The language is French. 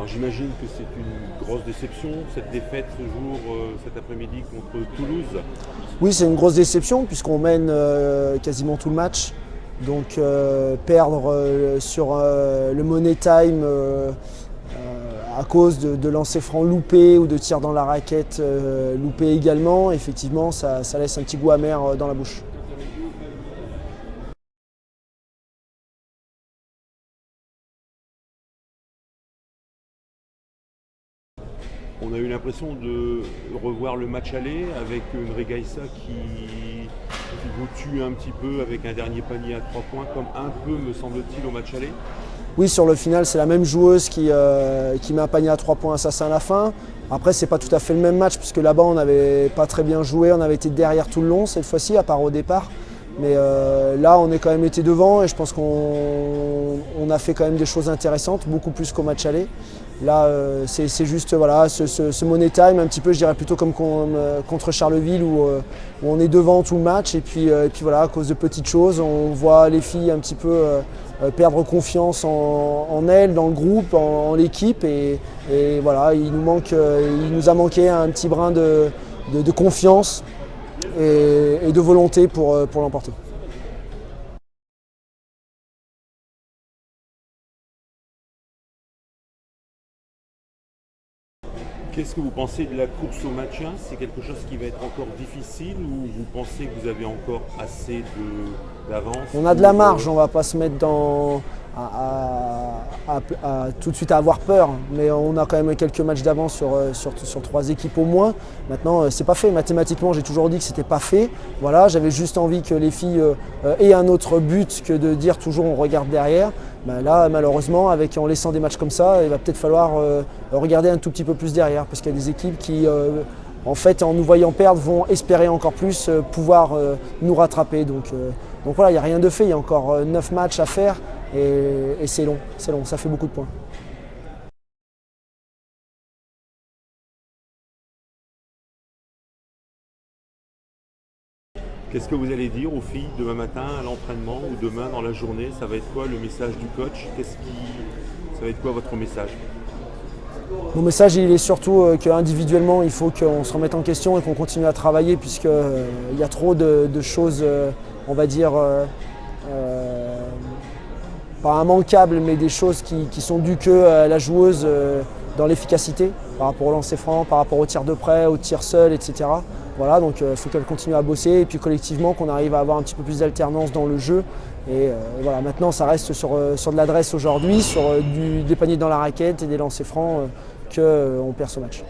Alors j'imagine que c'est une grosse déception, cette défaite ce jour, cet après-midi contre Toulouse. Oui, c'est une grosse déception puisqu'on mène quasiment tout le match. Donc perdre sur le money time à cause de lancers francs loupés ou de tirs dans la raquette loupés également, effectivement, ça laisse un petit goût amer dans la bouche. On a eu l'impression de revoir le match aller avec une Regaïssa qui vous tue un petit peu avec un dernier panier à 3 points, comme un peu me semble-t-il au match aller. Oui, sur le final, c'est la même joueuse qui met un panier à 3 points assassin à la fin. Après, c'est pas tout à fait le même match puisque là-bas, on n'avait pas très bien joué, on avait été derrière tout le long cette fois-ci, à part au départ. Mais là, on est quand même été devant et je pense qu'on a fait quand même des choses intéressantes, beaucoup plus qu'au match aller. Là, c'est juste voilà, ce money time, un petit peu, je dirais plutôt comme contre Charleville où on est devant tout le match. Et puis voilà, à cause de petites choses, on voit les filles un petit peu perdre confiance en elles, dans le groupe, en l'équipe. Et voilà, il nous a manqué un petit brin de confiance et de volonté pour l'emporter. Qu'est-ce que vous pensez de la course au maintien? C'est quelque chose qui va être encore difficile ou vous pensez que vous avez encore assez d'avance? On a de la marge, on ne va pas se mettre tout de suite à avoir peur, mais on a quand même quelques matchs d'avance sur 3 équipes au moins. Maintenant, c'est pas fait. Mathématiquement, j'ai toujours dit que c'était pas fait. Voilà, j'avais juste envie que les filles aient un autre but que de dire toujours on regarde derrière. Ben là, malheureusement, en laissant des matchs comme ça, il va peut-être falloir regarder un tout petit peu plus derrière, parce qu'il y a des équipes qui, en fait, en nous voyant perdre, vont espérer encore plus pouvoir nous rattraper. Donc voilà, il n'y a rien de fait. Il y a encore 9 matchs à faire et c'est long, ça fait beaucoup de points. Qu'est-ce que vous allez dire aux filles demain matin à l'entraînement ou demain dans la journée? Ça va être quoi le message du coach? Ça va être quoi votre message? Mon message, il est surtout qu'individuellement, il faut qu'on se remette en question et qu'on continue à travailler puisqu'il y a trop de choses, on va dire, pas immanquables, mais des choses qui sont dues à la joueuse dans l'efficacité par rapport au lancer franc, par rapport au tir de près, au tir seul, etc. Voilà, donc il faut qu'elle continue à bosser et puis collectivement qu'on arrive à avoir un petit peu plus d'alternance dans le jeu. Et voilà, maintenant ça reste sur de l'adresse aujourd'hui, sur des paniers dans la raquette et des lancers francs qu'on perd ce match.